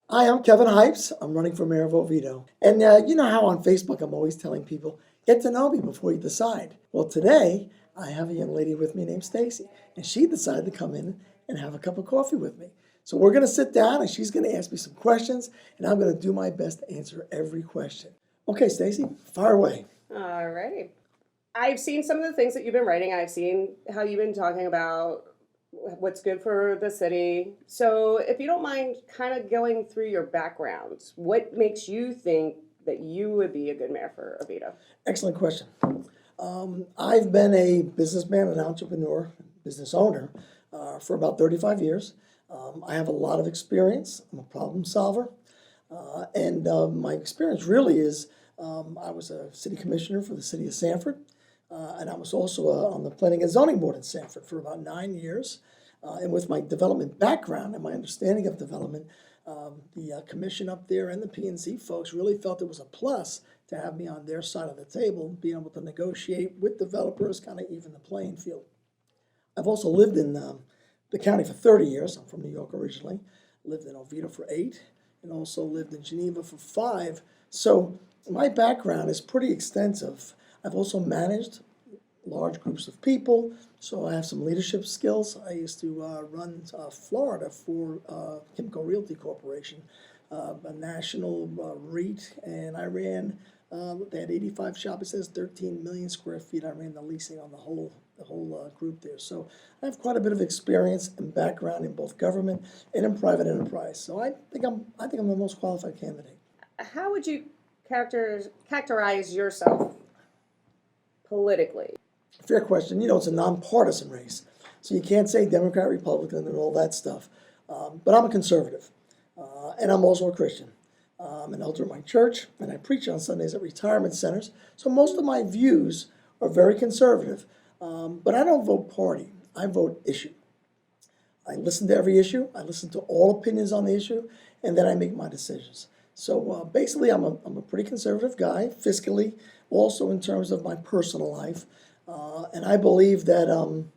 Hi, I'm Kevin Hypes. I'm running for mayor of Oviedo. And you know how on Facebook I'm always telling people, get to know me before you decide. Well, today I have a young lady with me named Stacy, and she decided to come in and have a cup of coffee with me. So we're going to sit down and she's going to ask me some questions, and I'm going to do my best to answer every question. Okay, Stacy, fire away. All right. I've seen some of the things that you've been writing. I've seen how you've been talking about what's good for the city. So, if you don't mind kind of going through your background, what makes you think that you would be a good mayor for Oviedo? Excellent question. I've been a businessman, an entrepreneur, business owner for about 35 years. I have a lot of experience. I'm a problem solver. And my experience really is I was a city commissioner for the city of Sanford. And I was also on the planning and zoning board in Sanford for about 9 years. And with my development background and my understanding of development, the commission up there and the P&Z folks really felt it was a plus to have me on their side of the table, being able to negotiate with developers, kind of even the playing field. I've also lived in the county for 30 years. I'm from New York originally, lived in Oviedo for 8, and also lived in Geneva for 5. So my background is pretty extensive. I've also managed large groups of people, so I have some leadership skills. I used to run Florida for Kimco Realty Corporation, a national REIT, and I ran. They had 85 shopping centers, 13 million square feet. I ran the leasing on the whole group there. So I have quite a bit of experience and background in both government and in private enterprise. So I think I'm the most qualified candidate. How would you characterize yourself politically? Fair question. You know, it's a nonpartisan race, so you can't say Democrat, Republican, and all that stuff. But I'm a conservative, and I'm also a Christian. I'm an elder at my church, and I preach on Sundays at retirement centers. So most of my views are very conservative. But I don't vote party. I vote issue. I listen to every issue. I listen to all opinions on the issue, and then I make my decisions. So basically, I'm a pretty conservative guy, fiscally, also in terms of my personal life. And I believe that I'm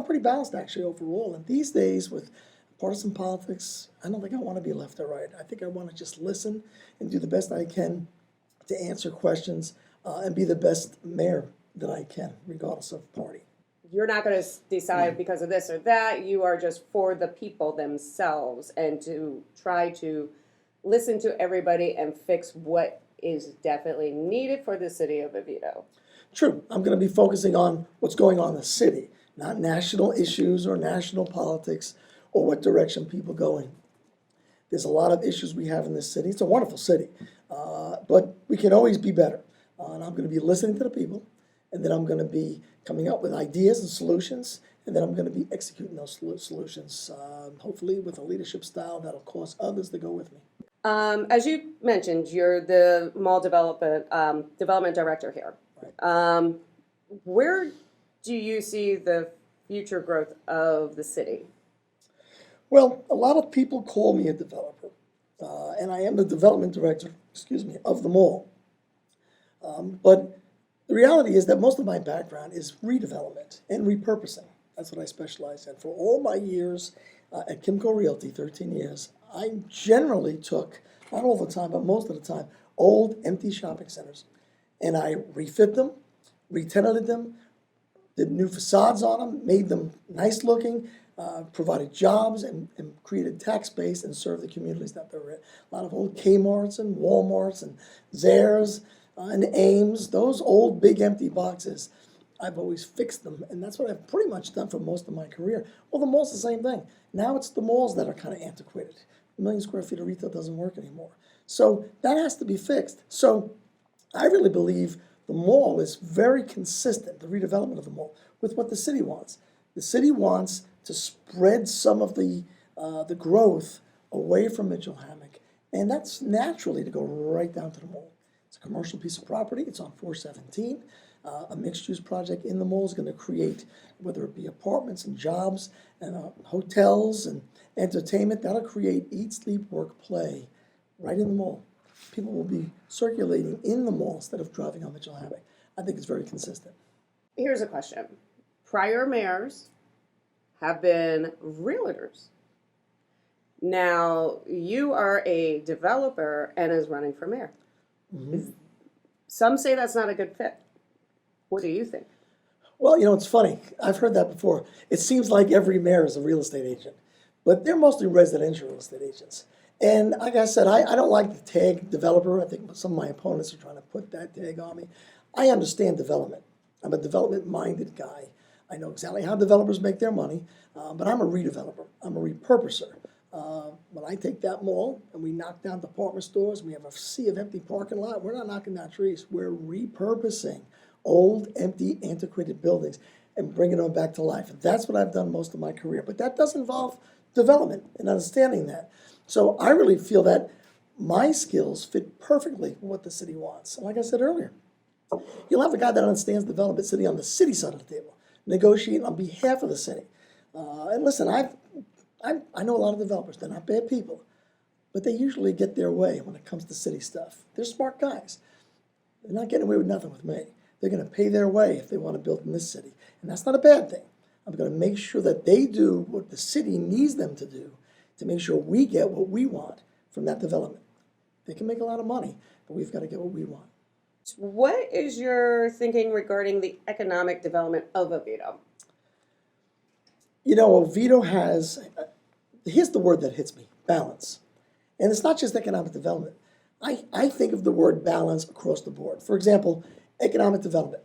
pretty balanced actually overall. And these days with partisan politics, I don't think I want to be left or right. I think I want to just listen and do the best I can to answer questions and be the best mayor that I can, regardless of party. You're not going to decide because of this or that. You are just for the people themselves and to try to listen to everybody and fix what is definitely needed for the city of Oviedo. True, I'm going to be focusing on what's going on in the city, not national issues or national politics or what direction people go in. There's a lot of issues we have in this city. It's a wonderful city, but we can always be better. And I'm going to be listening to the people, and then I'm going to be coming up with ideas and solutions, and then I'm going to be executing those solutions, hopefully with a leadership style that'll cause others to go with me. As you mentioned, you're the mall development director here. Right. Where do you see the future growth of the city? Well, a lot of people call me a developer, and I am the development director, of the mall. But the reality is that most of my background is redevelopment and repurposing. That's what I specialize in. For all my years at Kimco Realty, 13 years, I generally took, not all the time, but most of the time, old empty shopping centers. And I refit them, re-tenanted them, did new facades on them, made them nice looking, provided jobs and created tax base and served the communities that they were in. A lot of old Kmart's and Walmart's and Zayres and Ames, those old big empty boxes, I've always fixed them, and that's what I've pretty much done for most of my career. Well, the mall's the same thing. Now it's the malls that are kind of antiquated. A million square feet of retail doesn't work anymore. So that has to be fixed. So I really believe the mall is very consistent, the redevelopment of the mall, with what the city wants. The city wants to spread some of the growth away from Mitchell Hammock, and that's naturally to go right down to the mall. It's a commercial piece of property. It's on 417. A mixed-use project in the mall is going to create, whether it be apartments and jobs and hotels and entertainment, that'll create eat, sleep, work, play right in the mall. People will be circulating in the mall instead of driving on Mitchell Hammock. I think it's very consistent. Here's a question. Prior mayors have been realtors. Now, you are a developer and is running for mayor. Mm-hmm. Some say that's not a good fit. What do you think? Well, it's funny. I've heard that before. It seems like every mayor is a real estate agent, but they're mostly residential real estate agents. And like I said, I don't like the tag developer. I think some of my opponents are trying to put that tag on me. I understand development. I'm a development-minded guy. I know exactly how developers make their money, but I'm a redeveloper. I'm a repurposer. When I take that mall and we knock down department stores, we have a sea of empty parking lot, we're not knocking down trees. We're repurposing old, empty, antiquated buildings and bringing them back to life. And that's what I've done most of my career. But that does involve development and understanding that. So I really feel that my skills fit perfectly with what the city wants. And like I said earlier, you'll have a guy that understands development sitting on the city side of the table, negotiating on behalf of the city. And listen, I know a lot of developers. They're not bad people, but they usually get their way when it comes to city stuff. They're smart guys. They're not getting away with nothing with me. They're going to pay their way if they want to build in this city. And that's not a bad thing. I'm going to make sure that they do what the city needs them to do to make sure we get what we want from that development. They can make a lot of money, but we've got to get what we want. What is your thinking regarding the economic development of Oviedo? Oviedo has, here's the word that hits me, balance. And it's not just economic development. I think of the word balance across the board. For example, economic development.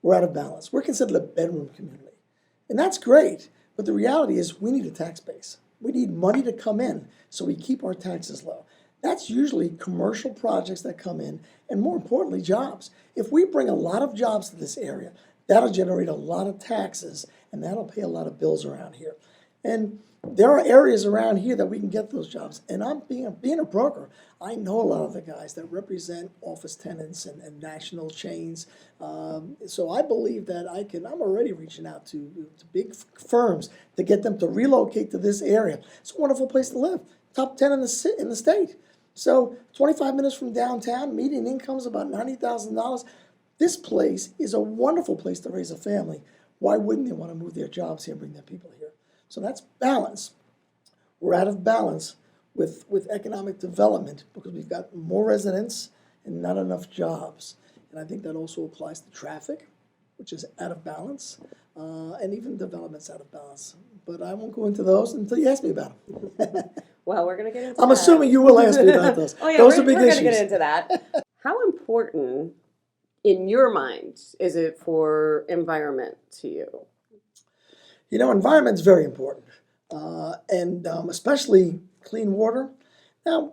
We're out of balance. We're considered a bedroom community. And that's great, but the reality is we need a tax base. We need money to come in so we keep our taxes low. That's usually commercial projects that come in, and more importantly, jobs. If we bring a lot of jobs to this area, that'll generate a lot of taxes, and that'll pay a lot of bills around here. And there are areas around here that we can get those jobs. And I'm being a broker, I know a lot of the guys that represent office tenants and national chains. So I believe that I'm already reaching out to big firms to get them to relocate to this area. It's a wonderful place to live. Top 10 in the state. So 25 minutes from downtown, median income's about $90,000. This place is a wonderful place to raise a family. Why wouldn't they want to move their jobs here and bring their people here? So that's balance. We're out of balance with economic development because we've got more residents and not enough jobs. And I think that also applies to traffic, which is out of balance, and even development's out of balance. But I won't go into those until you ask me about them. Well, we're going to get into I'm that. assuming you will ask me about those. Oh, yeah, Those are big we're issues. going to get into that. How important, in your mind, is it for environment to you? Environment's very important, and especially clean water. Now,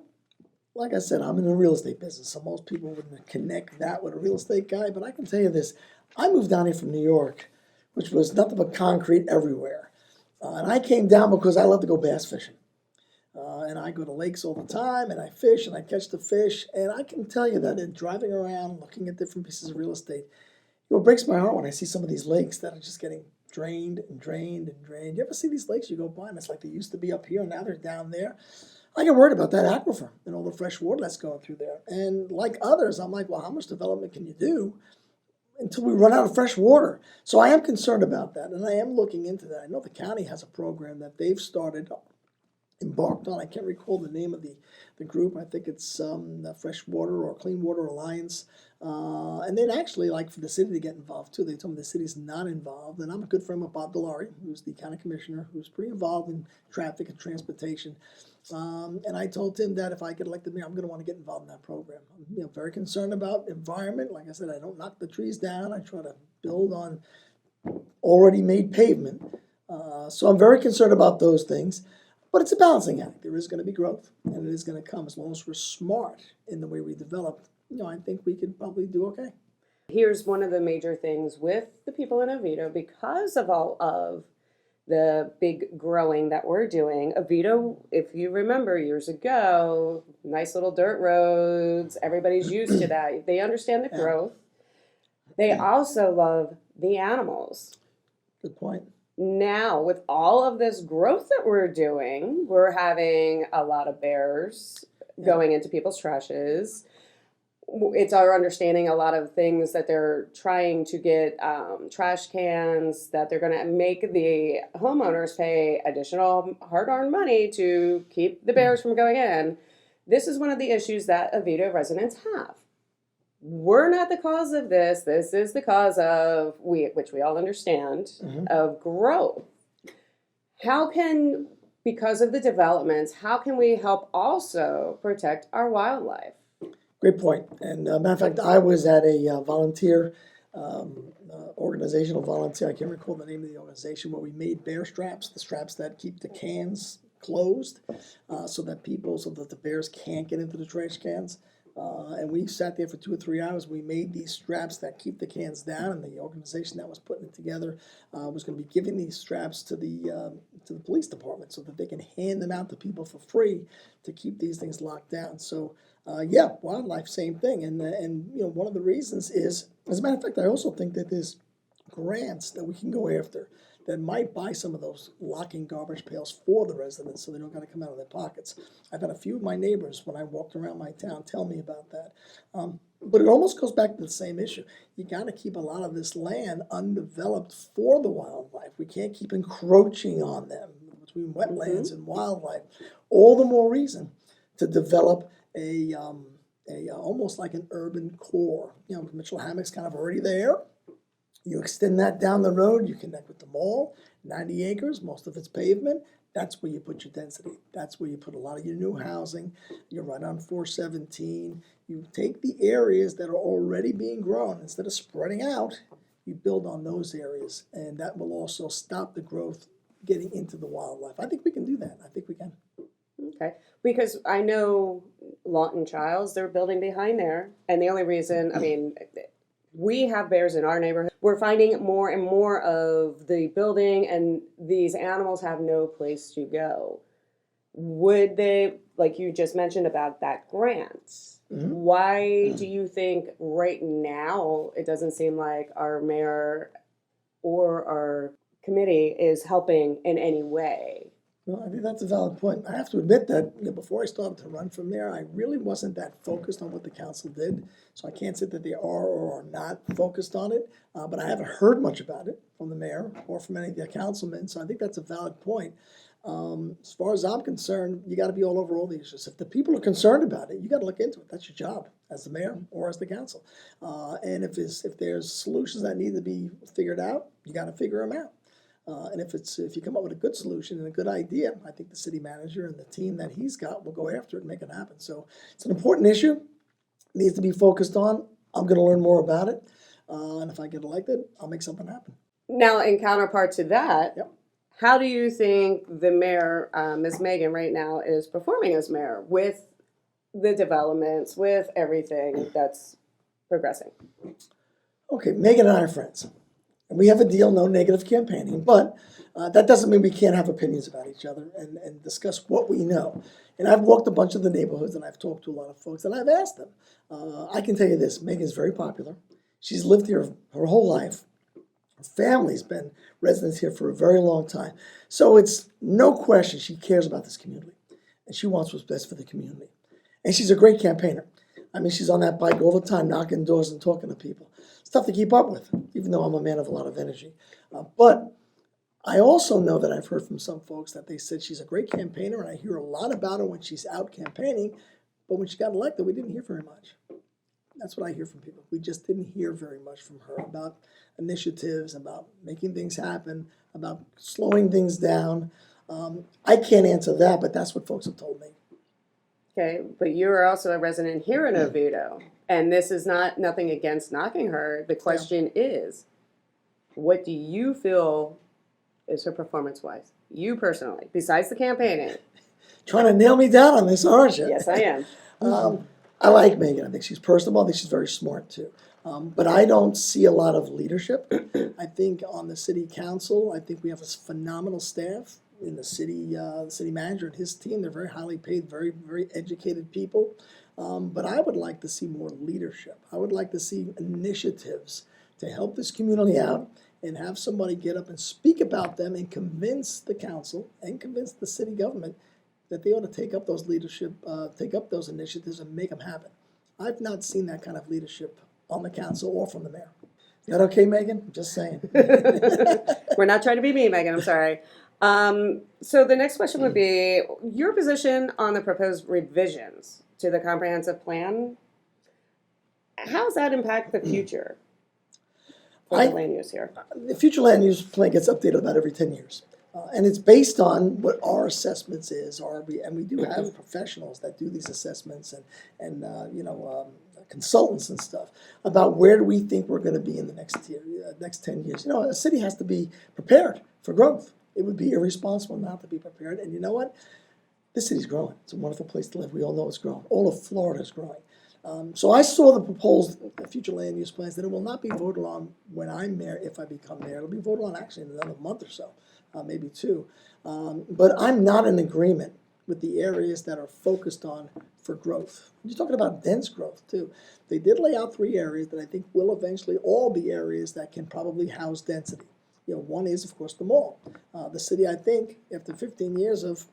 like I said, I'm in the real estate business, so most people wouldn't connect that with a real estate guy, but I can tell you this. I moved down here from New York, which was nothing but concrete everywhere. And I came down because I love to go bass fishing. And I go to lakes all the time, and I fish, and I catch the fish. And I can tell you that in driving around, looking at different pieces of real estate, it breaks my heart when I see some of these lakes that are just getting drained and drained and drained. You ever see these lakes? You go by, and it's like they used to be up here, and now they're down there. I get worried about that aquifer and all the fresh water that's going through there. And like others, I'm like, well, how much development can you do until we run out of fresh water? So I am concerned about that, and I am looking into that. I know the county has a program that they've embarked on. I can't recall the name of the group. I think it's the Freshwater or Clean Water Alliance. And they'd actually like for the city to get involved too. They told me the city's not involved. And I'm a good friend with Bob Delary, who's the county commissioner, who's pretty involved in traffic and transportation. And I told him that if I get elected mayor, I'm going to want to get involved in that program. I'm very concerned about environment. Like I said, I don't knock the trees down. I try to build on already made pavement. So I'm very concerned about those things. But it's a balancing act. There is going to be growth, and it is going to come as long as we're smart in the way we develop. I think we could probably do okay. Here's one of the major things with the people in Oviedo, because of all of the big growing that we're doing. Oviedo, if you remember years ago, nice little dirt roads, everybody's used to that. They understand the growth. They also love the animals. Good point. Now, with all of this growth that we're doing, we're having a lot of bears going into people's trashes. it's our understanding a lot of things that they're trying to get trash cans, that they're going to make the homeowners pay additional hard-earned money to keep the bears from going in. This is one of the issues that Oviedo residents have. We're not the cause of this. This is the cause of, which we all understand, of growth. How can, because of the developments, how can we help also protect our wildlife? Great point. And matter of fact, I was at a volunteer, organizational volunteer, I can't recall the name of the organization, where we made bear straps, the straps that keep the cans closed, so that the bears can't get into the trash cans. And we sat there for 2 or 3 hours. We made these straps that keep the cans down, and the organization that was putting it together was going to be giving these straps to the police department so that they can hand them out to people for free to keep these things locked down. So yeah, wildlife, same thing. And one of the reasons is, as a matter of fact, I also think that there's grants that we can go after that might buy some of those locking garbage pails for the residents so they don't got to come out of their pockets. I've had a few of my neighbors, when I walked around my town, tell me about that. But it almost goes back to the same issue. You got to keep a lot of this land undeveloped for the wildlife. We can't keep encroaching on them between wetlands and wildlife. All the more reason to develop a almost like an urban core. Mitchell Hammock's kind of already there. You extend that down the road, you connect with the mall, 90 acres, most of it's pavement. That's where you put your density. That's where you put a lot of your new housing. You're right on 417. You take the areas that are already being grown, instead of spreading out, you build on those areas, and that will also stop the growth getting into the wildlife. I think we can do that. I think we can. Okay, because I know Lawton Childs, they're building behind there, and the only reason, we have bears in our neighborhood. We're finding more and more of the building, and these animals have no place to go. Would they, like you just mentioned about that grant, why do you think right now it doesn't seem like our mayor or our committee is helping in any way? Well, I think that's a valid point. I have to admit that before I started to run from there, I really wasn't that focused on what the council did. So I can't say that they are or are not focused on it. But I haven't heard much about it from the mayor or from any of the councilmen. So I think that's a valid point. As far as I'm concerned, you got to be all over all the issues. If the people are concerned about it, you got to look into it. That's your job as the mayor or as the council. And if there's solutions that need to be figured out, you got to figure them out. And if you come up with a good solution and a good idea, I think the city manager and the team that he's got will go after it and make it happen. So it's an important issue. It needs to be focused on. I'm going to learn more about it. And if I get elected, I'll make something happen. Now, in counterpart to that, Yep. How do you think the mayor, Ms. Megan, right now is performing as mayor with the developments, with everything that's progressing? Okay, Megan and I are friends. We have a deal, no negative campaigning, but that doesn't mean we can't have opinions about each other and discuss what we know. And I've walked a bunch of the neighborhoods and I've talked to a lot of folks and I've asked them. I can tell you this, Megan is very popular. She's lived here her whole life. Her family's been residents here for a very long time. So it's no question she cares about this community and she wants what's best for the community. And she's a great campaigner. She's on that bike all the time, knocking doors and talking to people. It's tough to keep up with, even though I'm a man of a lot of energy. But I also know that I've heard from some folks that they said she's a great campaigner, and I hear a lot about her when she's out campaigning. But when she got elected, we didn't hear very much. That's what I hear from people. We just didn't hear very much from her about initiatives, about making things happen, about slowing things down. I can't answer that, but that's what folks have told me. Okay, but you are also a resident here in Oviedo, and this is nothing against knocking her. The question is, what do you feel is her performance-wise? You personally, besides the campaigning. Trying to nail me down on this, aren't you? Yes, I am. I like Megan. I think she's personable. I think she's very smart too. But I don't see a lot of leadership. I think on the city council, I think we have a phenomenal staff in the city manager and his team. They're very highly paid, very, very educated people. But I would like to see more leadership. I would like to see initiatives to help this community out and have somebody get up and speak about them and convince the council and convince the city government that they ought to take up those leadership, take up those initiatives and make them happen. I've not seen that kind of leadership on the council or from the mayor. Is that okay, Megan? Just saying. We're not trying to be mean, Megan, I'm sorry. So the next question would be your position on the proposed revisions to the comprehensive plan. How does that impact the future for the land use here? The future land use plan gets updated about every 10 years. And it's based on what our assessments is, and we do have professionals that do these assessments and consultants and stuff about where do we think we're going to be in the next 10 years. A city has to be prepared for growth. It would be irresponsible not to be prepared. And you know what? This city's growing. It's a wonderful place to live. We all know it's growing. All of Florida is growing. So I saw the proposed future land use plans that it will not be voted on when I'm mayor, if I become mayor. It'll be voted on actually in another month or so, maybe 2. But I'm not in agreement with the areas that are focused on for growth. You're talking about dense growth too. They did lay out 3 areas that I think will eventually all be areas that can probably house density. One is, of course, the mall. The city, I think, after 15 years of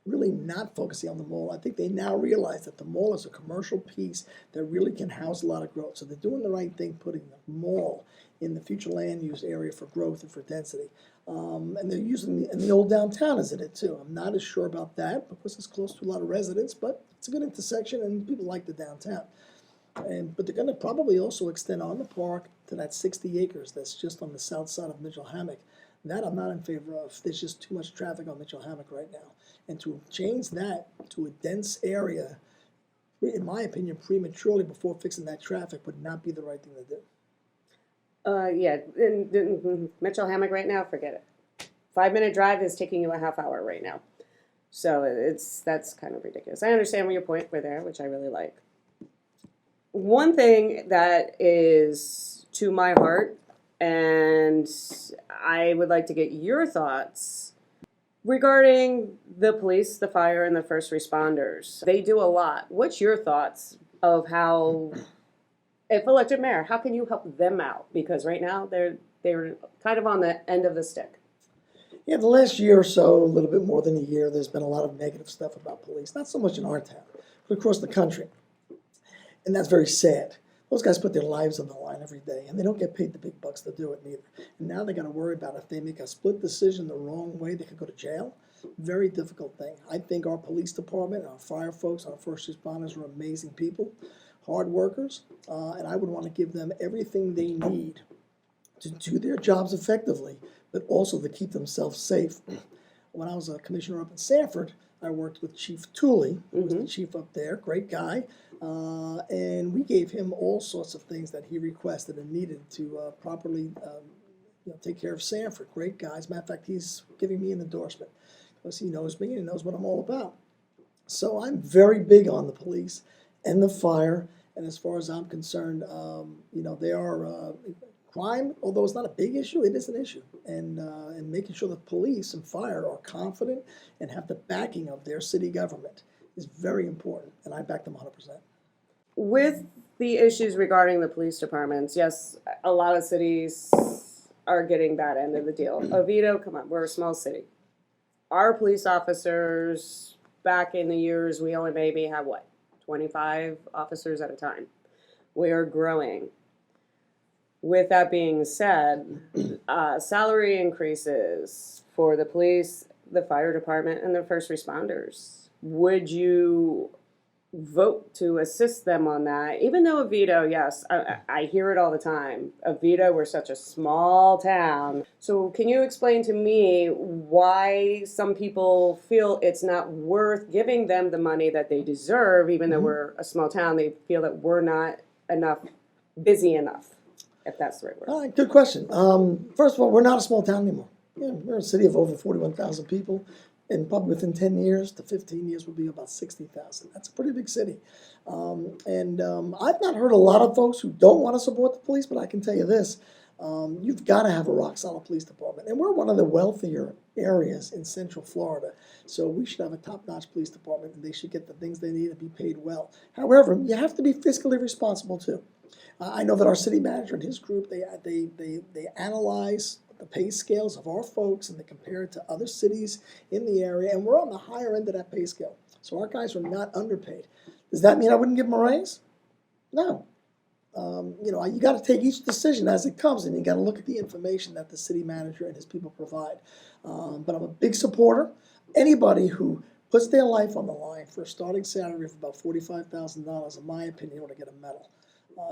really not focusing on the mall, I think they now realize that the mall is a commercial piece that really can house a lot of growth. So they're doing the right thing, putting the mall in the future land use area for growth and for density. And they're using the old downtown is in it too. I'm not as sure about that because it's close to a lot of residents, but it's a good intersection and people like the downtown. But they're going to probably also extend on the park to that 60 acres that's just on the south side of Mitchell Hammock. That I'm not in favor of. There's just too much traffic on Mitchell Hammock right now. And to change that to a dense area, in my opinion, prematurely before fixing that traffic would not be the right thing to do. Yeah, in Mitchell Hammock right now, forget it. 5-minute drive is taking you a half hour right now. So that's kind of ridiculous. I understand where your point were there, which I really like. One thing that is to my heart, and I would like to get your thoughts regarding the police, the fire, and the first responders. They do a lot. What's your thoughts of how, if elected mayor, how can you help them out? Because right now they're kind of on the end of the stick. Yeah, the last year or so, a little bit more than a year, there's been a lot of negative stuff about police. Not so much in our town, but across the country. And that's very sad. Those guys put their lives on the line every day, and they don't get paid the big bucks to do it neither. And now they got to worry about if they make a split decision the wrong way, they could go to jail. Very difficult thing. I think our police department, our fire folks, our first responders are amazing people, hard workers, and I would want to give them everything they need to do their jobs effectively, but also to keep themselves safe. When I was a commissioner up in Sanford, I worked with Chief Tooley, who was the chief up there, great guy, and we gave him all sorts of things that he requested and needed to properly take care of Sanford. Great guy. As a matter of fact, he's giving me an endorsement because he knows me and he knows what I'm all about. So I'm very big on the police and the fire, and as far as I'm concerned, they are crime, although it's not a big issue, it is an issue. And making sure that police and fire are confident and have the backing of their city government is very important, and I back them 100%. With the issues regarding the police departments, yes, a lot of cities are getting that end of the deal. Oviedo, come on, we're a small city. Our police officers, back in the years, we only maybe have 25 officers at a time. We are growing. With that being said, salary increases for the police, the fire department, and the first responders. Would you vote to assist them on that? Even though Oviedo, yes, I hear it all the time. Oviedo, we're such a small town. So can you explain to me why some people feel it's not worth giving them the money that they deserve, even though we're a small town? They feel that we're not busy enough. If that's the right word. All right, good question. First of all, we're not a small town anymore. Yeah, we're a city of over 41,000 people, and probably within 10 years to 15 years will be about 60,000. That's a pretty big city. I've not heard a lot of folks who don't want to support the police, but I can tell you this. You've got to have a rock-solid police department. And we're one of the wealthier areas in Central Florida, so we should have a top-notch police department, and they should get the things they need and be paid well. However, you have to be fiscally responsible, too. I know that our city manager and his group, they analyze the pay scales of our folks and they compare it to other cities in the area, and we're on the higher end of that pay scale. So our guys are not underpaid. Does that mean I wouldn't give them a raise? No. You got to take each decision as it comes, and you got to look at the information that the city manager and his people provide. But I'm a big supporter. Anybody who puts their life on the line for a starting salary of about $45,000, in my opinion, ought to get a medal.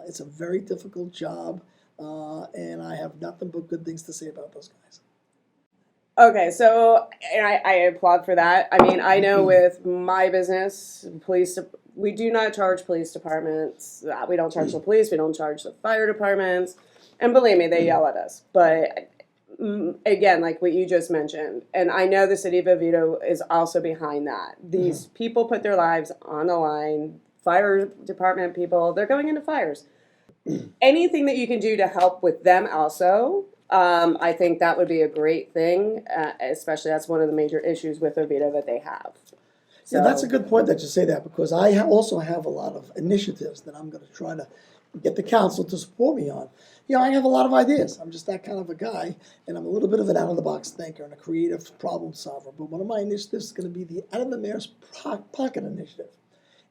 It's a very difficult job, and I have nothing but good things to say about those guys. Okay, so and I applaud for that. I mean, I know with my business, we do not charge police departments. We don't charge the police. We don't charge the fire departments. And believe me, they yell at us. But again, like what you just mentioned, and I know the city of Oviedo is also behind that. These people put their lives on the line. Fire department people, they're going into fires. Anything that you can do to help with them also, I think that would be a great thing, especially that's one of the major issues with Oviedo that they have. Yeah, that's a good point that you say that, because I also have a lot of initiatives that I'm going to try to get the council to support me on. I have a lot of ideas. I'm just that kind of a guy, and I'm a little bit of an out-of-the-box thinker and a creative problem solver. But one of my initiatives is going to be the Out of the Mayor's Pocket Initiative.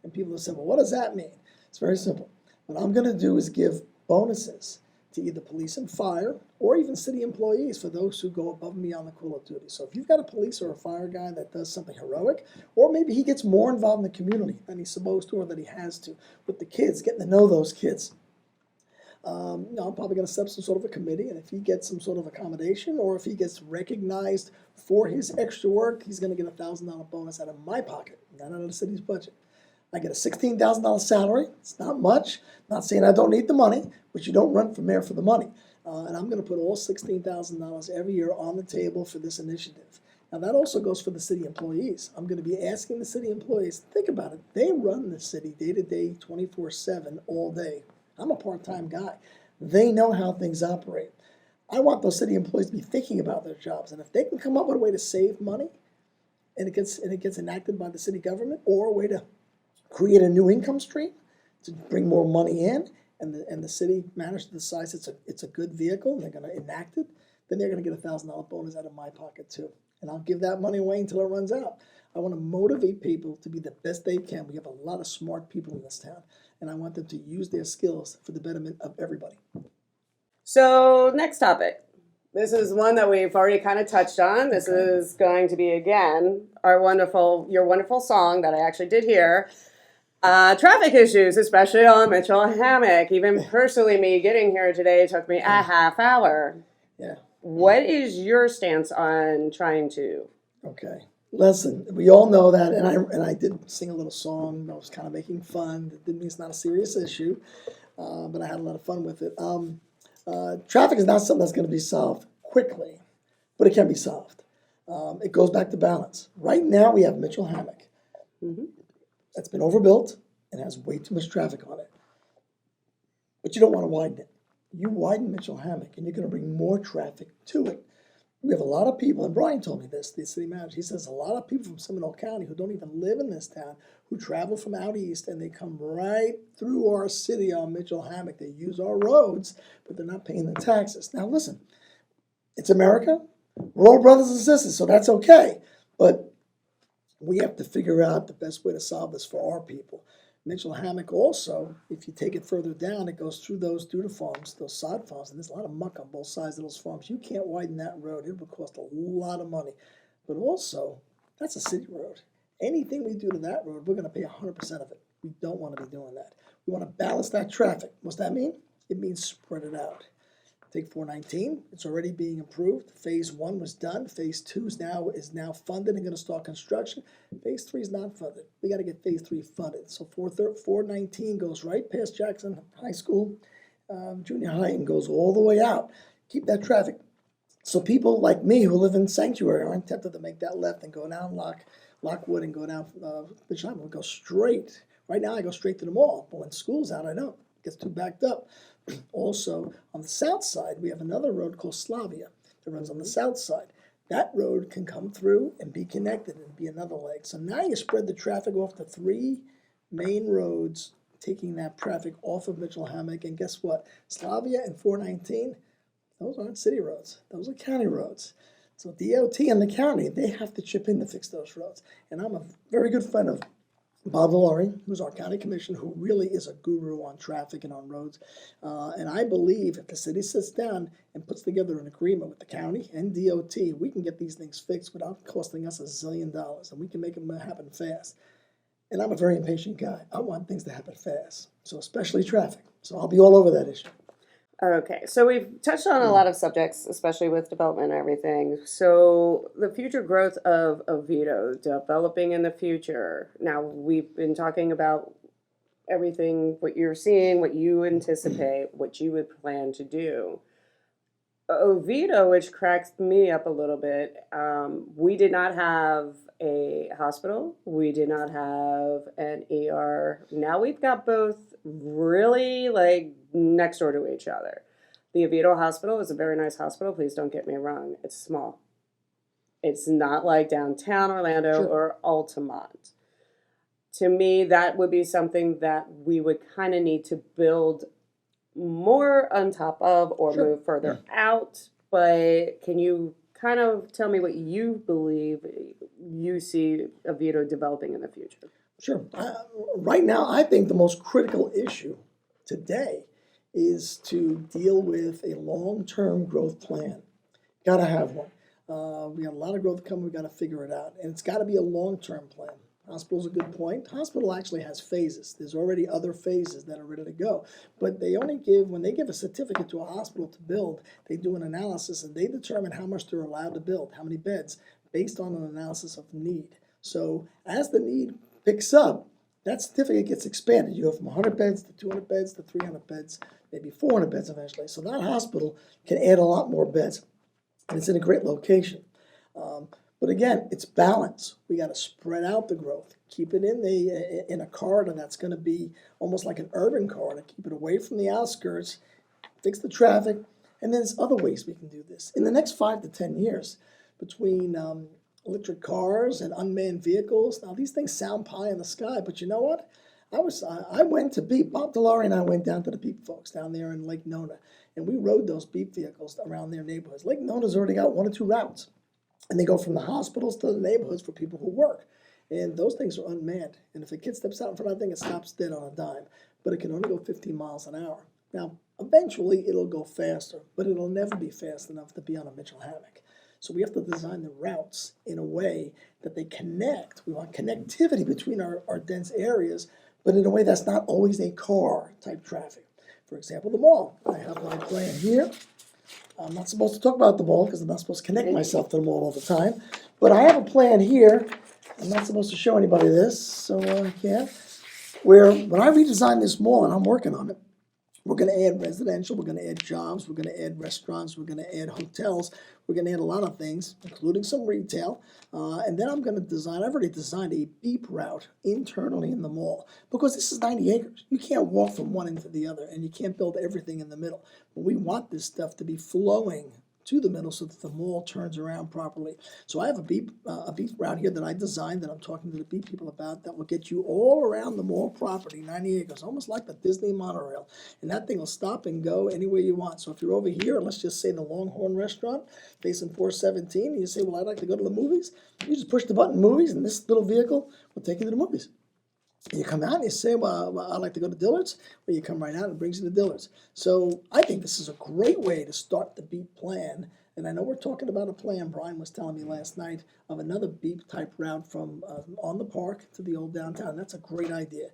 And people will say, well, what does that mean? It's very simple. What I'm going to do is give bonuses to either police and fire, or even city employees for those who go above and beyond the call of duty. So if you've got a police or a fire guy that does something heroic, or maybe he gets more involved in the community than he's supposed to or that he has to, with the kids, getting to know those kids, I'm probably going to set up some sort of a committee, and if he gets some sort of accommodation, or if he gets recognized for his extra work, he's going to get a $1,000 bonus out of my pocket, not out of the city's budget. I get a $16,000 salary. It's not much. Not saying I don't need the money, but you don't run for mayor for the money. And I'm going to put all $16,000 every year on the table for this initiative. Now, that also goes for the city employees. I'm going to be asking the city employees, think about it. They run the city day to day, 24/7, all day. I'm a part-time guy. They know how things operate. I want those city employees to be thinking about their jobs. And if they can come up with a way to save money, and it gets enacted by the city government, or a way to create a new income stream to bring more money in, and the city manager decides it's a good vehicle and they're going to enact it, then they're going to get a $1,000 bonus out of my pocket too. And I'll give that money away until it runs out. I want to motivate people to be the best they can. We have a lot of smart people in this town, and I want them to use their skills for the betterment of everybody. So next topic. This is one that we've already kind of touched on. This is going to be, again, your wonderful song that I actually did hear. Traffic issues, especially on Mitchell Hammock. Even personally, me getting here today took me a half hour. Yeah. What is your stance on trying to? Okay. Listen, we all know that, and I did sing a little song. I was kind of making fun. It didn't mean it's not a serious issue, but I had a lot of fun with it. Traffic is not something that's going to be solved quickly, but it can be solved. It goes back to balance. Right now, we have Mitchell Hammock. That's been overbuilt and has way too much traffic on it. But you don't want to widen it. You widen Mitchell Hammock, and you're going to bring more traffic to it. We have a lot of people, and Brian told me this, the city manager. He says a lot of people from Seminole County who don't even live in this town, who travel from out east, and they come right through our city on Mitchell Hammock. They use our roads, but they're not paying the taxes. Now listen, it's America. We're all brothers and sisters, so that's okay. But we have to figure out the best way to solve this for our people. Mitchell Hammock also, if you take it further down, it goes through those dune farms, those sod farms, and there's a lot of muck on both sides of those farms. You can't widen that road. It would cost a lot of money. But also, that's a city road. Anything we do to that road, we're going to pay 100% of it. We don't want to be doing that. We want to balance that traffic. What's that mean? It means spread it out. Take 419, it's already being improved. Phase 1 was done. Phase 2 is now funded and going to start construction. Phase 3 is not funded. We got to get Phase 3 funded. So 419 goes right past Jackson High School, junior high, and goes all the way out. Keep that traffic. So people like me who live in Sanctuary aren't tempted to make that left and go down Lockwood and go down Bishop. We'll go straight. Right now I go straight to the mall, but when school's out, I don't. It gets too backed up. Also, on the south side, we have another road called Slavia that runs on the south side. That road can come through and be connected and be another leg. So now you spread the traffic off the 3 main roads, taking that traffic off of Mitchell Hammock. And guess what? Slavia and 419, those aren't city roads. Those are county roads. So DOT and the county, they have to chip in to fix those roads. And I'm a very good friend of Bob Valori, who's our county commissioner, who really is a guru on traffic and on roads. And I believe if the city sits down and puts together an agreement with the county and DOT, we can get these things fixed without costing us $1 zillion, and we can make them happen fast. And I'm a very impatient guy. I want things to happen fast, so especially traffic. So I'll be all over that issue. Okay, so we've touched on a lot of subjects, especially with development and everything. So the future growth of Oviedo, developing in the future. Now, we've been talking about everything, what you're seeing, what you anticipate, what you would plan to do. Oviedo, which cracks me up a little bit, we did not have a hospital. We did not have an ER. Now we've got both really like next door to each other. The Oviedo Hospital is a very nice hospital. Please don't get me wrong. It's small. It's not like downtown Orlando Sure. or Altamont. To me, that would be something that we would kind of need to build more on top of or Sure. move further out. But can you kind of tell me what you believe you see Oviedo developing in the future? Sure. Right now, I think the most critical issue today is to deal with a long-term growth plan. Got to have one. We got a lot of growth coming. We got to figure it out, and it's got to be a long-term plan. Hospital's a good point. Hospital actually has phases. There's already other phases that are ready to go, but they only give, when they give a certificate to a hospital to build, they do an analysis and they determine how much they're allowed to build, how many beds, based on an analysis of need. So as the need picks up, that certificate gets expanded. You go from 100 beds to 200 beds to 300 beds, maybe 400 beds eventually. So that hospital can add a lot more beds, and it's in a great location. But again, it's balance. We got to spread out the growth, keep it in a corridor that's going to be almost like an urban corridor. Keep it away from the outskirts, fix the traffic, and then there's other ways we can do this. In the next 5 to 10 years, between electric cars and unmanned vehicles, now these things sound pie in the sky, but you know what? I went to Beep. Bob Delary and I went down to the Beep folks down there in Lake Nona, and we rode those Beep vehicles around their neighborhoods. Lake Nona's already got 1 or 2 routes. And they go from the hospitals to the neighborhoods for people who work. And those things are unmanned. And if a kid steps out in front of that thing, it stops dead on a dime. But it can only go 15 miles an hour. Now, eventually it'll go faster, but it'll never be fast enough to be on a Mitchell hammock. So we have to design the routes in a way that they connect. We want connectivity between our dense areas, but in a way that's not always a car type traffic. For example, the mall. I have my plan here. I'm not supposed to talk about the mall because I'm not supposed to connect myself to the mall all the time. But I have a plan here. I'm not supposed to show anybody this, so I can't. Where when I redesign this mall, and I'm working on it, we're going to add residential, we're going to add jobs, we're going to add restaurants, we're going to add hotels, we're going to add a lot of things, including some retail. And then I'm going to design, I've already designed a beep route internally in the mall because this is 90 acres. You can't walk from one end to the other and you can't build everything in the middle. But we want this stuff to be flowing to the middle so that the mall turns around properly. So I have a beep route here that I designed that I'm talking to the beep people about that will get you all around the mall property, 90 acres, almost like the Disney monorail. And that thing will stop and go anywhere you want. So if you're over here, let's just say the Longhorn restaurant, facing 417, and you say, well, I'd like to go to the movies, you just push the button movies and this little vehicle will take you to the movies. You come out and you say, well, I'd like to go to Dillard's. Well, you come right out and it brings you to Dillard's. So I think this is a great way to start the beep plan. And I know we're talking about a plan, Brian was telling me last night, of another beep type route from on the park to the old downtown. That's a great idea.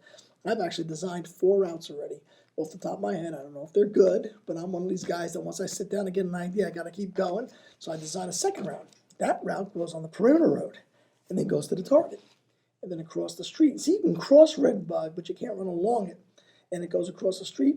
I've actually designed 4 routes already. Off the top of my head, I don't know if they're good, but I'm one of these guys that once I sit down and get an idea, I got to keep going. So I designed a second route. That route goes on the perimeter road and then goes to the Target. And then across the street. See, you can cross Redbug, but you can't run along it. And it goes across the street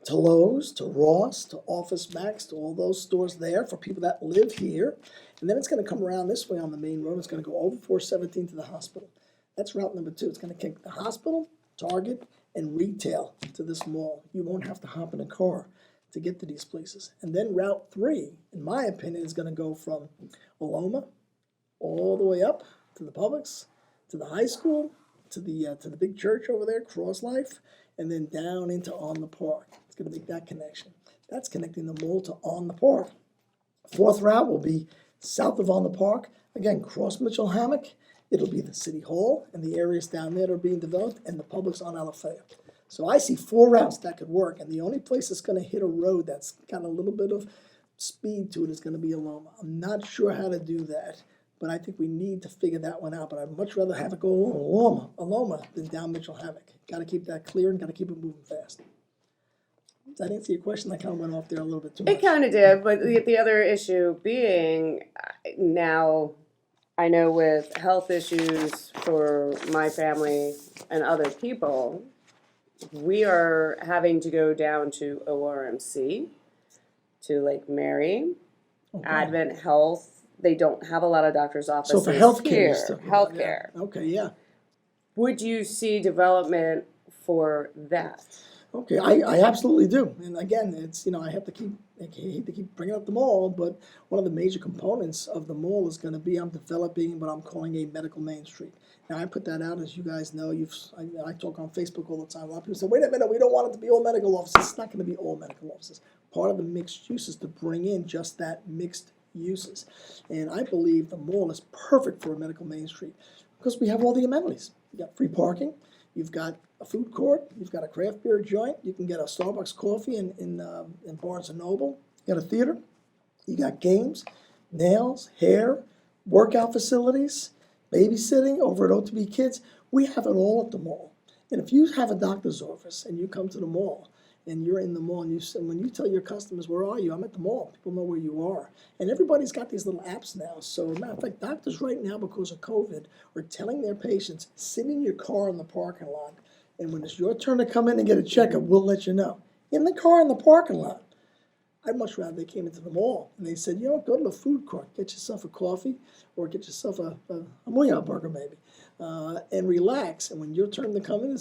to Lowe's, to Ross, to Office Max, to all those stores there for people that live here. And then it's going to come around this way on the main road. It's going to go over 417 to the hospital. That's route number 2. It's going to kick the hospital, Target, and retail to this mall. You won't have to hop in a car to get to these places. And then route 3, in my opinion, is going to go from Oloma all the way up to the Publix, to the high school, to the big church over there, Cross Life, and then down into On the Park. It's going to make that connection. That's connecting the mall to On the Park. 4th route will be south of On the Park, again, cross Mitchell Hammock, It'll be the city hall and the areas down there that are being developed, and the public's on Alafaya. So I see 4 routes that could work, and the only place that's gonna hit a road that's got a little bit of speed to it is gonna be Aloma. I'm not sure how to do that, but I think we need to figure that one out. But I'd much rather have it go along Aloma than down Mitchell Hammock. Gotta keep that clear and gotta keep it moving fast. Does that answer your question? I kind of went off there a little bit too much. It kind of did, but the other issue being now, I know with health issues for my family and other people, we are having to go down to ORMC, to Lake Mary, Okay. Advent Health. They don't have a lot of doctor's offices So for healthcare, here. you're talking about, Healthcare. yeah. Okay, yeah. Would you see development for that? Okay, I absolutely do. And again, it's, I hate to keep bringing up the mall, but one of the major components of the mall is going to be I'm developing what I'm calling a medical main street. Now, I put that out, as you guys know. I talk on Facebook all the time. A lot of people say, wait a minute, we don't want it to be all medical offices. It's not going to be all medical offices. Part of the mixed use is to bring in just that mixed uses. And I believe the mall is perfect for a medical main street because we have all the amenities. You got free parking. You've got a food court. You've got a craft beer joint. You can get a Starbucks coffee in Barnes & Noble. You got a theater. You got games, nails, hair, workout facilities, babysitting over at OTB Kids. We have it all at the mall. And if you have a doctor's office and you come to the mall and you're in the mall and when you tell your customers, where are you? I'm at the mall. People know where you are. And everybody's got these little apps now. So, matter of fact, doctors right now, because of COVID, are telling their patients, sit in your car in the parking lot. And when it's your turn to come in and get a checkup, we'll let you know. In the car in the parking lot. I'd much rather they came into the mall and they said, go to the food court, get yourself a coffee or get yourself a Muya burger maybe, and relax. And when your turn to come in,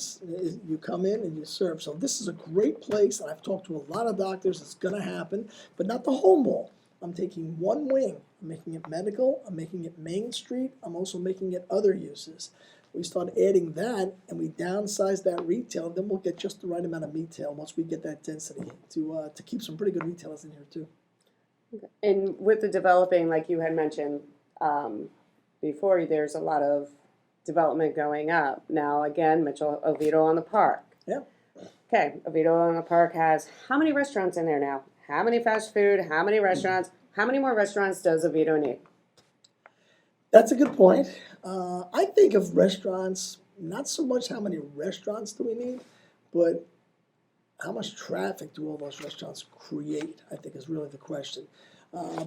you come in and you serve. So this is a great place. And I've talked to a lot of doctors. It's going to happen, but not the whole mall. I'm taking one wing. I'm making it medical. I'm making it Main Street. I'm also making it other uses. We start adding that and we downsize that retail, then we'll get just the right amount of retail once we get that density to keep some pretty good retailers in here too. Okay. And with the developing, like you had mentioned before, there's a lot of development going up. Now, again, Oviedo on the Park. Yeah. Okay, Oviedo on the Park has how many restaurants in there now? How many fast food? How many restaurants? How many more restaurants does Oviedo need? That's a good point. I think of restaurants, not so much how many restaurants do we need, but how much traffic do all those restaurants create, I think is really the question.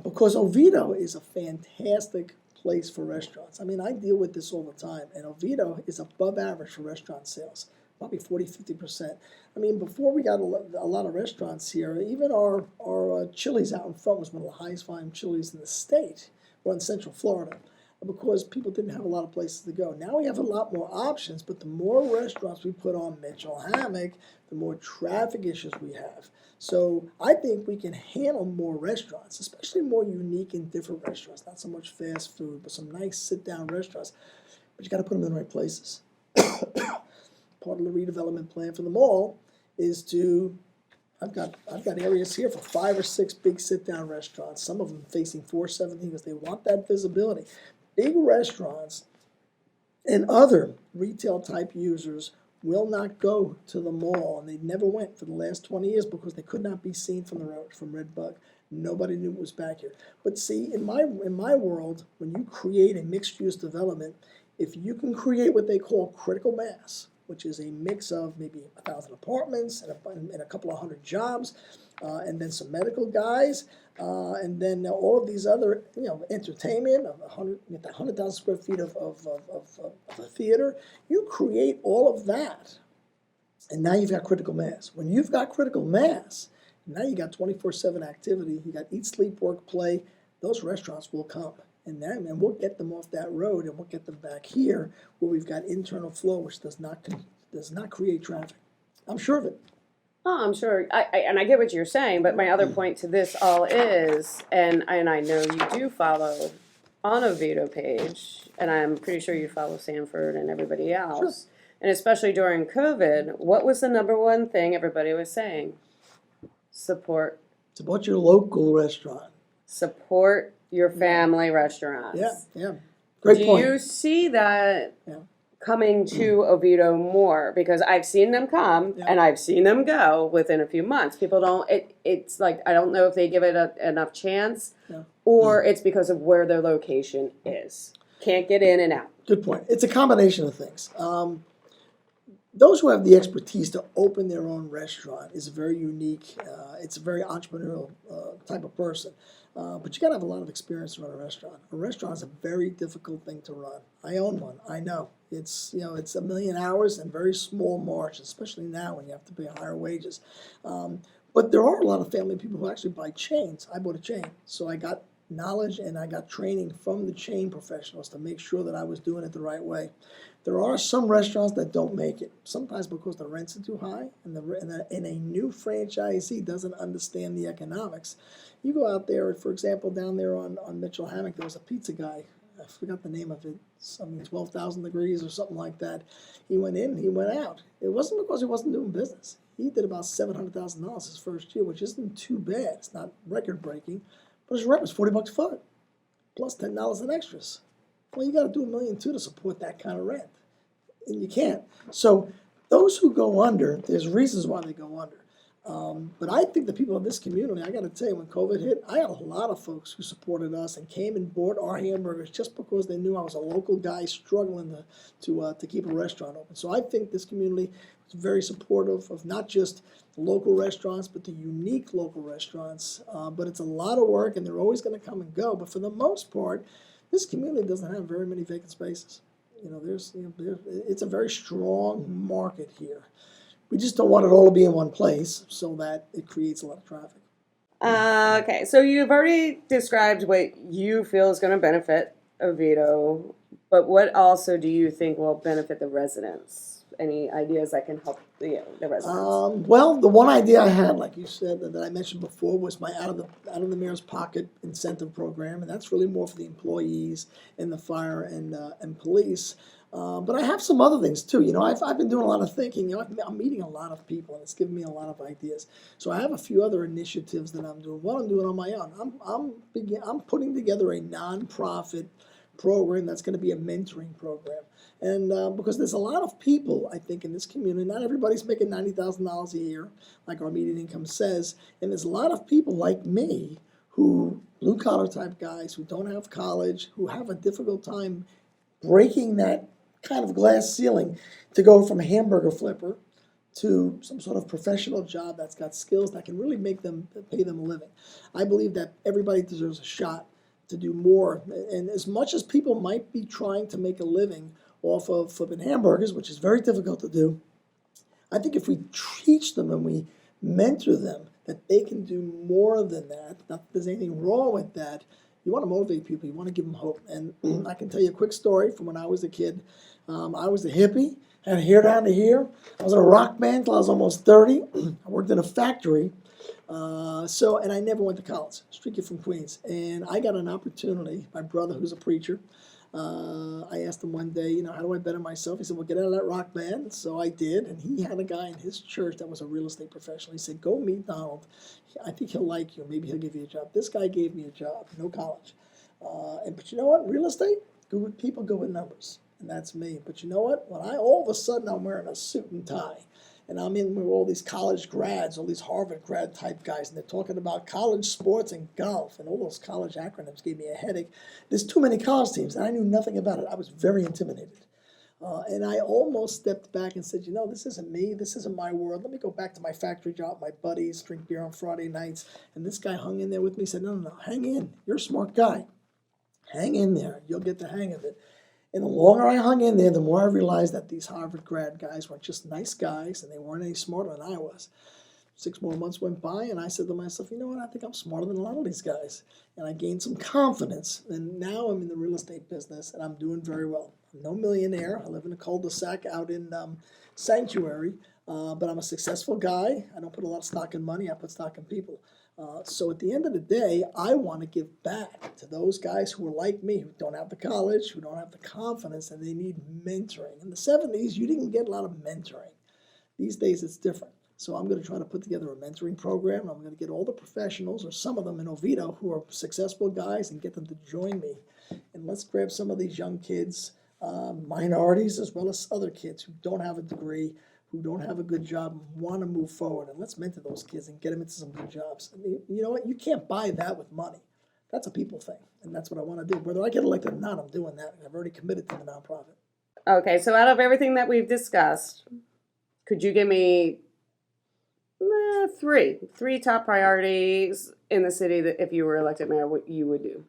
Because Oviedo is a fantastic place for restaurants. I mean, I deal with this all the time, and Oviedo is above average for restaurant sales, probably 40-50%. I mean, before we got a lot of restaurants here, even our Chili's out in front was one of the highest volume Chili's in the state, or in Central Florida, because people didn't have a lot of places to go. Now we have a lot more options, but the more restaurants we put on Mitchell Hammock, the more traffic issues we have. So I think we can handle more restaurants, especially more unique and different restaurants, not so much fast food, but some nice sit-down restaurants. But you got to put them in the right places. Part of the redevelopment plan for the mall is to, I've got areas here for 5 or 6 big sit-down restaurants, some of them facing 470 because they want that visibility. Big restaurants and other retail type users will not go to the mall, and they never went for the last 20 years because they could not be seen from the road, from Red Bug. Nobody knew it was back here. But see, in my world, when you create a mixed-use development, if you can create what they call critical mass, which is a mix of maybe 1,000 apartments and a couple of hundred jobs, and then some medical guys, and then all of these other, entertainment of 100,000 square feet of a theater. You create all of that, and now you've got critical mass. When you've got critical mass, now you got 24/7 activity. You got eat, sleep, work, play. Those restaurants will come. And we'll get them off that road, and we'll get them back here where we've got internal flow, which does not create traffic. I'm sure of it. Oh, I'm sure. I get what you're saying, but my other point to this all is, and I know you do follow on Oviedo page, and I'm pretty sure you follow Sanford and everybody else. Sure. And especially during COVID, what was the number one thing everybody was saying? Support your local restaurant. Support your family restaurants. Yeah. Great Do point. you see that Yeah. coming to Oviedo more? Because I've seen them come Yeah. and I've seen them go within a few months. People don't, it's like, I don't know if they give it enough chance Yeah. or it's because of where their location is. Can't get in and out. Good point. It's a combination of things. Those who have the expertise to open their own restaurant is very unique. It's a very entrepreneurial type of person. But you got to have a lot of experience to run a restaurant. A restaurant is a very difficult thing to run. I own one. I know. It's it's 1,000,000 hours and very small margins, especially now when you have to pay higher wages. But there are a lot of family people who actually buy chains. I bought a chain, so I got knowledge and I got training from the chain professionals to make sure that I was doing it the right way. There are some restaurants that don't make it, sometimes because the rents are too high and a new franchisee doesn't understand the economics. You go out there, for example, down there on Mitchell Hammock, there was a pizza guy. I forgot the name of it, something 12,000 degrees or something like that. He went in, he went out. It wasn't because he wasn't doing business. He did about $700,000 his first year, which isn't too bad. It's not record breaking, but his rent was $40 a foot, plus $10 in extras. Well, you got to do $1.2 million to support that kind of rent, and you can't. So those who go under, there's reasons why they go under. But I think the people in this community, I got to tell you, when COVID hit, I had a lot of folks who supported us and came and bought our hamburgers just because they knew I was a local guy struggling to keep a restaurant open. So I think this community is very supportive of not just the local restaurants, but the unique local restaurants. But it's a lot of work, and they're always going to come and go. But for the most part, this community doesn't have very many vacant spaces. It's a very strong market here. We just don't want it all to be in one place so that it creates a lot of traffic. Okay, so you've already described what you feel is going to benefit Oviedo, but what also do you think will benefit the residents? Any ideas that can help the residents? Well, the one idea I had, like you said, that I mentioned before, was my out of the mayor's pocket incentive program, and that's really more for the employees and the fire and police. But I have some other things too. I've been doing a lot of thinking. I'm meeting a lot of people, and it's given me a lot of ideas. So I have a few other initiatives that I'm doing. One I'm doing on my own. I'm putting together a nonprofit program that's going to be a mentoring program. And because there's a lot of people, I think, in this community, not everybody's making $90,000 a year, like our median income says, and there's a lot of people like me who, blue-collar type guys, who don't have college, who have a difficult time breaking that kind of glass ceiling to go from a hamburger flipper to some sort of professional job that's got skills that can really pay them a living. I believe that everybody deserves a shot to do more. And as much as people might be trying to make a living off of flipping hamburgers, which is very difficult to do, I think if we teach them and we mentor them that they can do more than that, not that there's anything wrong with that, you want to motivate people. You want to give them hope. And I can tell you a quick story from when I was a kid. I was a hippie, had hair down to here. I was in a rock band until I was almost 30. I worked in a factory. And I never went to college. Street kid from Queens. And I got an opportunity. My brother, who's a preacher, I asked him one day, how do I better myself? He said, well, get out of that rock band. So I did. And he had a guy in his church that was a real estate professional. He said, go meet Donald. I think he'll like you. Maybe he'll give you a job. This guy gave me a job, no college. But you know what? Real estate, people go with numbers. And that's me. But you know what? When all of a sudden I'm wearing a suit and tie, and I'm in with all these college grads, all these Harvard grad type guys, and they're talking about college sports and golf, and all those college acronyms gave me a headache. There's too many college teams, and I knew nothing about it. I was very intimidated. And I almost stepped back and said, this isn't me. This isn't my world. Let me go back to my factory job, my buddies, drink beer on Friday nights. And this guy hung in there with me, said, no, hang in. You're a smart guy. Hang in there. You'll get the hang of it. And the longer I hung in there, the more I realized that these Harvard grad guys weren't just nice guys, and they weren't any smarter than I was. 6 more months went by, and I said to myself, you know what, I think I'm smarter than a lot of these guys. And I gained some confidence, and now I'm in the real estate business, and I'm doing very well. I'm no millionaire. I live in a cul-de-sac out in Sanctuary, but I'm a successful guy. I don't put a lot of stock in money. I put stock in people. So at the end of the day, I want to give back to those guys who are like me, who don't have the college, who don't have the confidence, and they need mentoring. In the 70s, you didn't get a lot of mentoring. These days, it's different. So I'm going to try to put together a mentoring program. I'm going to get all the professionals, or some of them in Oviedo, who are successful guys, and get them to join me. And let's grab some of these young kids, minorities as well as other kids who don't have a degree, who don't have a good job, and want to move forward. And let's mentor those kids and get them into some good jobs. I mean, you know what? You can't buy that with money. That's a people thing, and that's what I want to do. Whether I get elected or not, I'm doing that. I've already committed to the nonprofit. Okay, so out of everything that we've discussed, could you give me three top priorities in the city that if you were elected mayor, what you would do?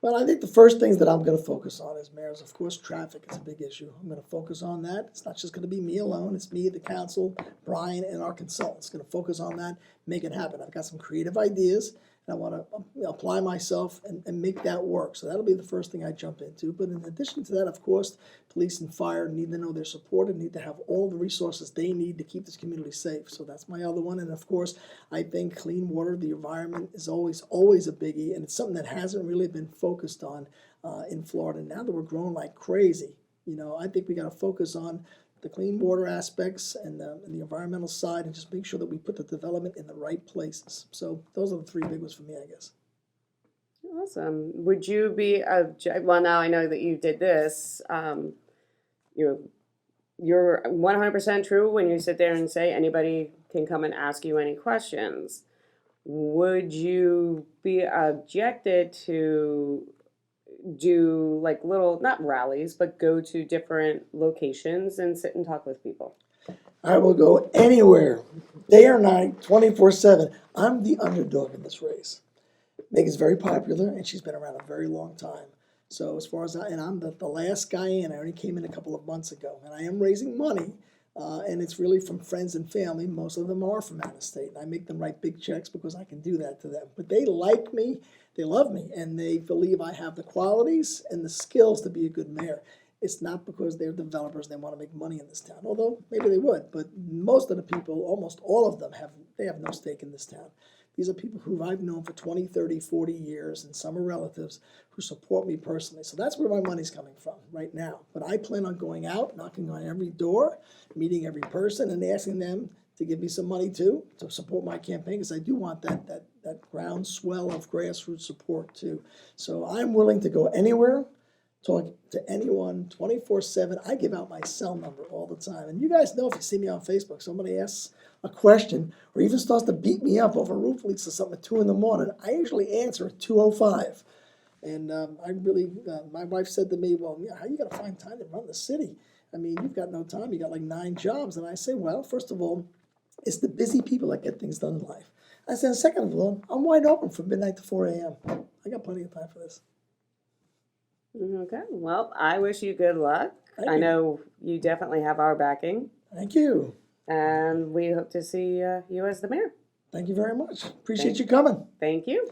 Well, I think the first things that I'm going to focus on as mayor is, of course, traffic is a big issue. I'm going to focus on that. It's not just going to be me alone. It's me, the council, Brian, and our consultants going to focus on that, make it happen. I've got some creative ideas, and I want to apply myself and make that work. So that'll be the first thing I jump into. But in addition to that, of course, police and fire need to know they're supported, need to have all the resources they need to keep this community safe. So that's my other one. And of course, I think clean water, the environment is always a biggie, and it's something that hasn't really been focused on in Florida. Now that we're growing like crazy, you know, I think we got to focus on the clean water aspects and the environmental side, and just make sure that we put the development in the right places. So those are the three big ones for me, I guess. Awesome. Would you be well, now I know that you did this. You're 100% true when you sit there and say anybody can come and ask you any questions. Would you be objected to do like little, not rallies, but go to different locations and sit and talk with people? I will go anywhere, day or night, 24/7. I'm the underdog in this race. Megan's very popular, and she's been around a very long time. So as far as I'm the last guy in. I only came in a couple of months ago, and I am raising money, and it's really from friends and family. Most of them are from out of state, and I make them write big checks because I can do that to them. But they like me, they love me, and they believe I have the qualities and the skills to be a good mayor. It's not because they're developers and they want to make money in this town, although maybe they would. But most of the people, almost all of them, have no stake in this town. These are people who I've known for 20, 30, 40 years, and some are relatives who support me personally. So that's where my money's coming from right now. But I plan on going out, knocking on every door, meeting every person, and asking them to give me some money too, to support my campaign, because I do want that groundswell of grassroots support too. So I'm willing to go anywhere, talk to anyone 24/7. I give out my cell number all the time. And you guys know, if you see me on Facebook, somebody asks a question or even starts to beat me up over roof leaks or something at 2 a.m, I usually answer at 2:05. And my wife said to me, well, how are you going to find time to run the city? I mean, you've got no time. You got like 9 jobs. And I say, well, first of all, it's the busy people that get things done in life. I said, second of all, I'm wide open from midnight to 4 a.m. I got plenty of time for this. Okay. Well, I wish you good luck. Thank I you. know you definitely have our backing, Thank you. and we hope to see you as the mayor. Thank you very much. Appreciate you coming. Thank you.